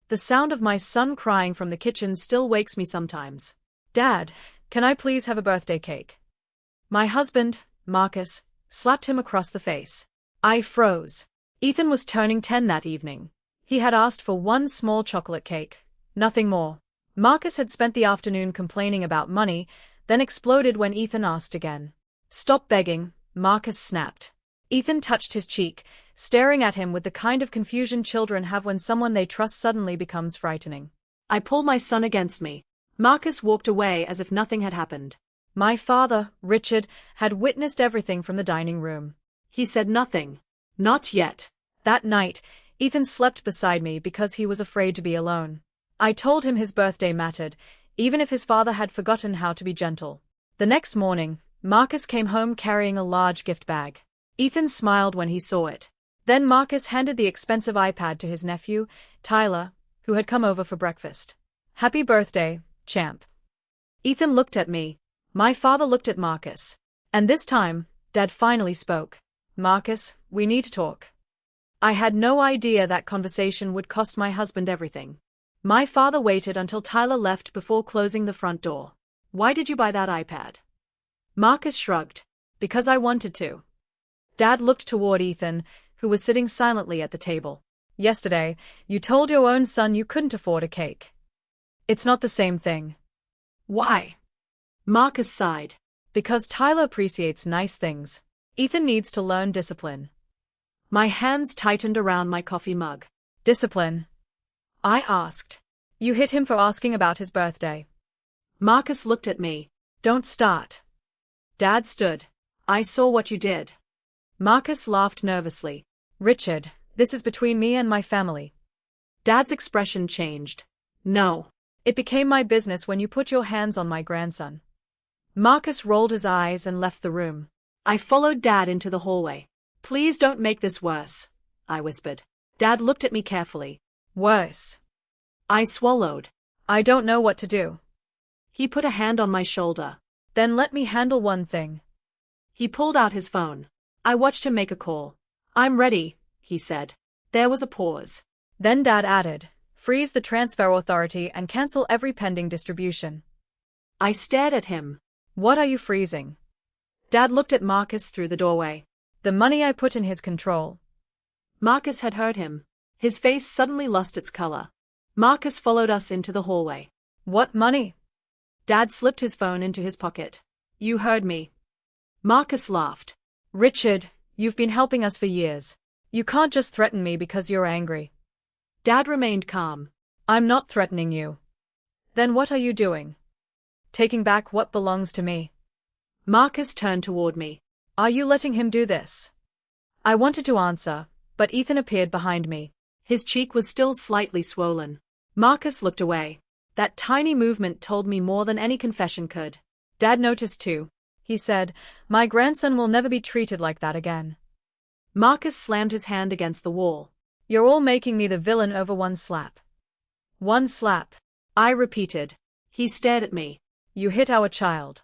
The sound of my son crying from the kitchen still wakes me sometimes. Dad, can I please have a birthday cake? My husband, Marcus, slapped him across the face. I froze. Ethan was turning 10 that evening. He had asked for one small chocolate cake, nothing more. Marcus had spent the afternoon complaining about money, then exploded when Ethan asked again. Stop begging, Marcus snapped. Ethan touched his cheek, staring at him with the kind of confusion children have when someone they trust suddenly becomes frightening. I pulled my son against me. Marcus walked away as if nothing had happened. My father, Richard, had witnessed everything from the dining room. He said nothing. Not yet. That night, Ethan slept beside me because he was afraid to be alone. I told him his birthday mattered, even if his father had forgotten how to be gentle. The next morning, Marcus came home carrying a large gift bag. Ethan smiled when he saw it. Then Marcus handed the expensive iPad to his nephew, Tyler, who had come over for breakfast. Happy birthday, champ. Ethan looked at me. My father looked at Marcus. And this time, Dad finally spoke. Marcus, we need to talk. I had no idea that conversation would cost my husband everything. My father waited until Tyler left before closing the front door. Why did you buy that iPad? Marcus shrugged. Because I wanted to. Dad looked toward Ethan, who was sitting silently at the table. Yesterday, you told your own son you couldn't afford a cake. It's not the same thing. Why? Marcus sighed. Because Tyler appreciates nice things. Ethan needs to learn discipline. My hands tightened around my coffee mug. Discipline? I asked. You hit him for asking about his birthday. Marcus looked at me. Don't start. Dad stood. I saw what you did. Marcus laughed nervously. Richard, this is between me and my family. Dad's expression changed. No. It became my business when you put your hands on my grandson. Marcus rolled his eyes and left the room. I followed Dad into the hallway. Please don't make this worse, I whispered. Dad looked at me carefully. Worse. I swallowed. I don't know what to do. He put a hand on my shoulder. Then let me handle one thing. He pulled out his phone. I watched him make a call. I'm ready, he said. There was a pause. Then Dad added, freeze the transfer authority and cancel every pending distribution. I stared at him. What are you freezing? Dad looked at Marcus through the doorway. The money I put in his control. Marcus had heard him. His face suddenly lost its color. Marcus followed us into the hallway. What money? Dad slipped his phone into his pocket. You heard me. Marcus laughed. Richard, you've been helping us for years. You can't just threaten me because you're angry. Dad remained calm. I'm not threatening you. Then what are you doing? Taking back what belongs to me. Marcus turned toward me. Are you letting him do this? I wanted to answer, but Ethan appeared behind me. His cheek was still slightly swollen. Marcus looked away. That tiny movement told me more than any confession could. Dad noticed too. He said, my grandson will never be treated like that again. Marcus slammed his hand against the wall. You're all making me the villain over one slap. One slap. I repeated. He stared at me. You hit our child.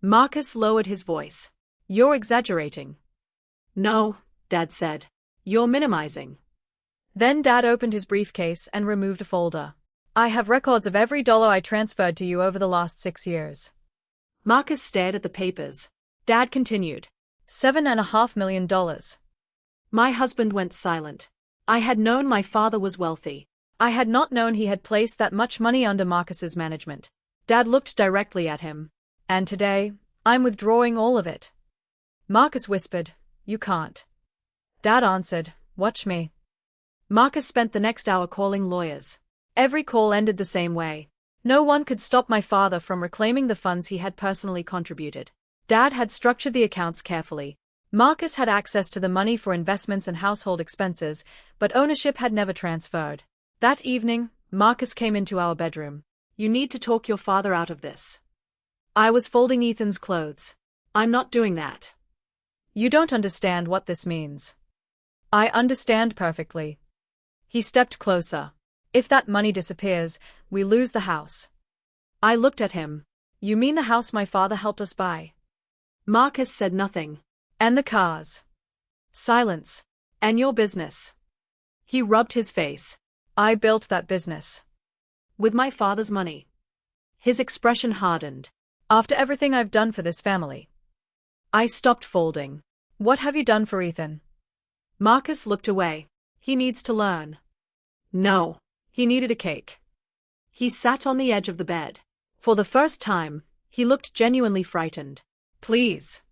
Marcus lowered his voice. You're exaggerating. No, Dad said. You're minimizing. Then Dad opened his briefcase and removed a folder. I have records of every dollar I transferred to you over the last 6 years. Marcus stared at the papers. Dad continued. $7.5 million. My husband went silent. I had known my father was wealthy. I had not known he had placed that much money under Marcus's management. Dad looked directly at him. And today, I'm withdrawing all of it. Marcus whispered, you can't. Dad answered, watch me. Marcus spent the next hour calling lawyers. Every call ended the same way. No one could stop my father from reclaiming the funds he had personally contributed. Dad had structured the accounts carefully. Marcus had access to the money for investments and household expenses, but ownership had never transferred. That evening, Marcus came into our bedroom. You need to talk your father out of this. I was folding Ethan's clothes. I'm not doing that. You don't understand what this means. I understand perfectly. He stepped closer. If that money disappears, we lose the house. I looked at him. You mean the house my father helped us buy? Marcus said nothing. And the cars. Silence. And your business. He rubbed his face. I built that business. With my father's money. His expression hardened. After everything I've done for this family. I stopped folding. What have you done for Ethan? Marcus looked away. He needs to learn. No. He needed a cake. He sat on the edge of the bed. For the first time, he looked genuinely frightened. Please.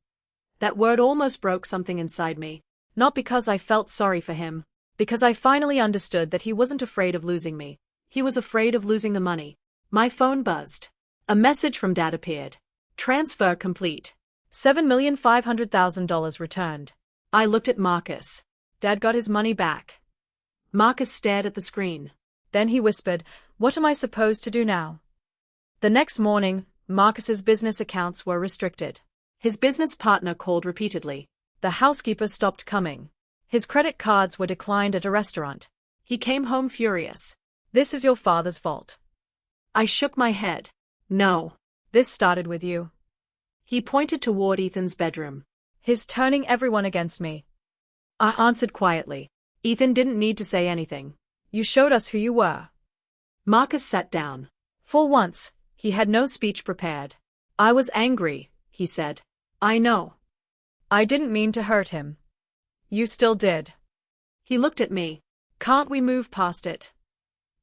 That word almost broke something inside me. Not because I felt sorry for him. Because I finally understood that he wasn't afraid of losing me. He was afraid of losing the money. My phone buzzed. A message from Dad appeared. Transfer complete. $7,500,000 returned. I looked at Marcus. Dad got his money back. Marcus stared at the screen. Then he whispered, "What am I supposed to do now?" The next morning, Marcus's business accounts were restricted. His business partner called repeatedly. The housekeeper stopped coming. His credit cards were declined at a restaurant. He came home furious. This is your father's fault. I shook my head. No. This started with you. He pointed toward Ethan's bedroom. He's turning everyone against me. I answered quietly. Ethan didn't need to say anything. You showed us who you were. Marcus sat down. For once, he had no speech prepared. I was angry, he said. I know. I didn't mean to hurt him. You still did. He looked at me. Can't we move past it?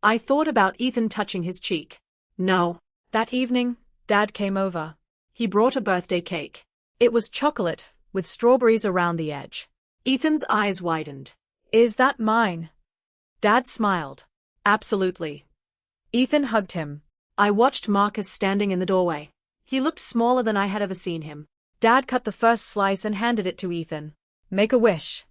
I thought about Ethan touching his cheek. No. That evening, Dad came over. He brought a birthday cake. It was chocolate, with strawberries around the edge. Ethan's eyes widened. Is that mine? Dad smiled. Absolutely. Ethan hugged him. I watched Marcus standing in the doorway. He looked smaller than I had ever seen him. Dad cut the first slice and handed it to Ethan. Make a wish.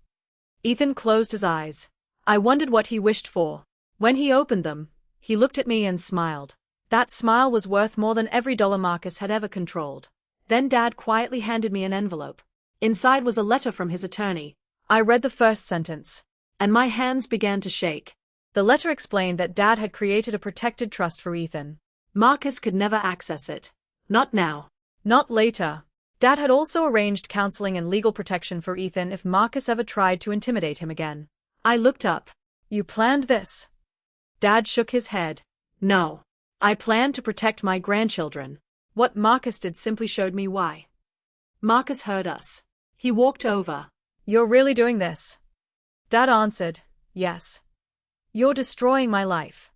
Ethan closed his eyes. I wondered what he wished for. When he opened them, he looked at me and smiled. That smile was worth more than every dollar Marcus had ever controlled. Then Dad quietly handed me an envelope. Inside was a letter from his attorney. I read the first sentence. And my hands began to shake. The letter explained that Dad had created a protected trust for Ethan. Marcus could never access it. Not now. Not later. Dad had also arranged counseling and legal protection for Ethan if Marcus ever tried to intimidate him again. I looked up. You planned this? Dad shook his head. No. I planned to protect my grandchildren. What Marcus did simply showed me why. Marcus heard us. He walked over. You're really doing this? Dad answered, yes. You're destroying my life.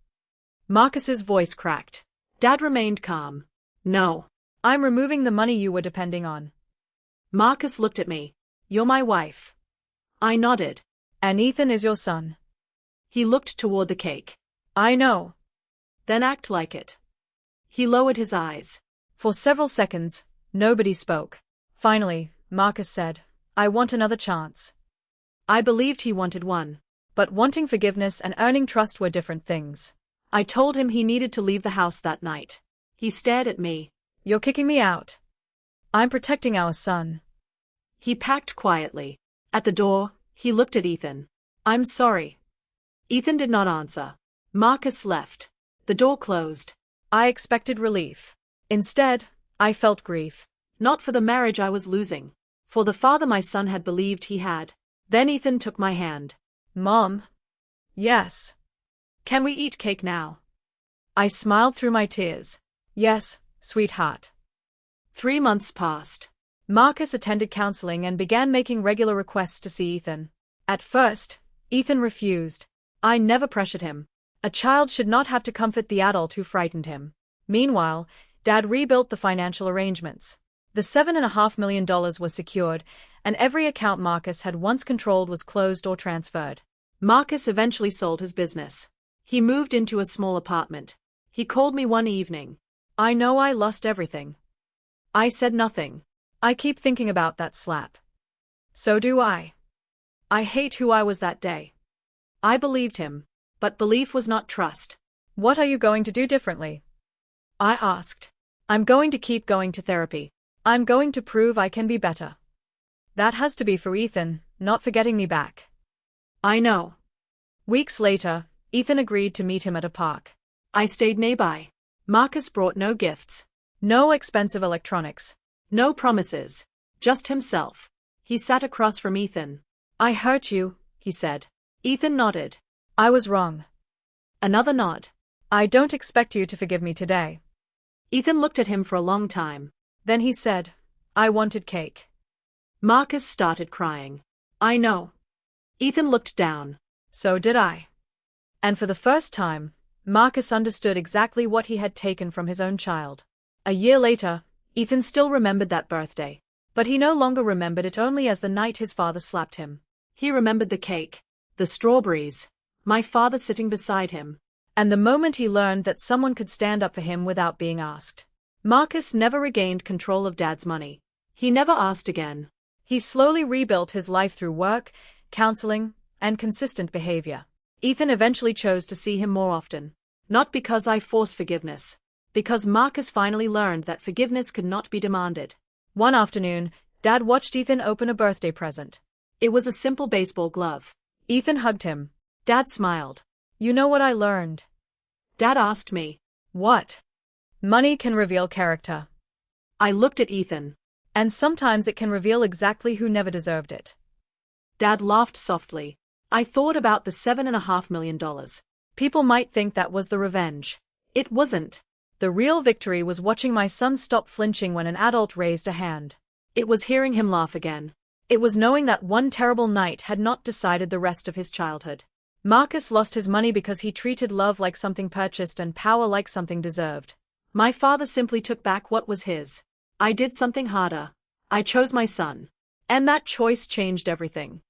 Marcus's voice cracked. Dad remained calm. No. I'm removing the money you were depending on. Marcus looked at me. You're my wife. I nodded. And Ethan is your son. He looked toward the cake. I know. Then act like it. He lowered his eyes. For several seconds, nobody spoke. Finally, Marcus said, I want another chance. I believed he wanted one. But wanting forgiveness and earning trust were different things. I told him he needed to leave the house that night. He stared at me. You're kicking me out. I'm protecting our son. He packed quietly. At the door, he looked at Ethan. I'm sorry. Ethan did not answer. Marcus left. The door closed. I expected relief. Instead, I felt grief. Not for the marriage I was losing. For the father my son had believed he had. Then Ethan took my hand. Mom? Yes. Can we eat cake now? I smiled through my tears. Yes, sweetheart. 3 months passed. Marcus attended counseling and began making regular requests to see Ethan. At first, Ethan refused. I never pressured him. A child should not have to comfort the adult who frightened him. Meanwhile, Dad rebuilt the financial arrangements. The $7.5 million was secured, and every account Marcus had once controlled was closed or transferred. Marcus eventually sold his business. He moved into a small apartment. He called me one evening. I know I lost everything. I said nothing. I keep thinking about that slap. So do I. I hate who I was that day. I believed him, but belief was not trust. What are you going to do differently? I asked. I'm going to keep going to therapy. I'm going to prove I can be better. That has to be for Ethan, not for getting me back. I know. Weeks later, Ethan agreed to meet him at a park. I stayed nearby. Marcus brought no gifts. No expensive electronics. No promises. Just himself. He sat across from Ethan. I hurt you, he said. Ethan nodded. I was wrong. Another nod. I don't expect you to forgive me today. Ethan looked at him for a long time. Then he said, I wanted cake. Marcus started crying. I know. Ethan looked down. So did I. And for the first time, Marcus understood exactly what he had taken from his own child. A year later, Ethan still remembered that birthday. But he no longer remembered it only as the night his father slapped him. He remembered the cake, the strawberries, my father sitting beside him, and the moment he learned that someone could stand up for him without being asked. Marcus never regained control of Dad's money. He never asked again. He slowly rebuilt his life through work, counseling, and consistent behavior. Ethan eventually chose to see him more often. Not because I forced forgiveness. Because Marcus finally learned that forgiveness could not be demanded. One afternoon, Dad watched Ethan open a birthday present. It was a simple baseball glove. Ethan hugged him. Dad smiled. You know what I learned? Dad asked me. What? Money can reveal character. I looked at Ethan. And sometimes it can reveal exactly who never deserved it. Dad laughed softly. I thought about the $7.5 million. People might think that was the revenge. It wasn't. The real victory was watching my son stop flinching when an adult raised a hand. It was hearing him laugh again. It was knowing that one terrible night had not decided the rest of his childhood. Marcus lost his money because he treated love like something purchased and power like something deserved. My father simply took back what was his. I did something harder. I chose my son. And that choice changed everything.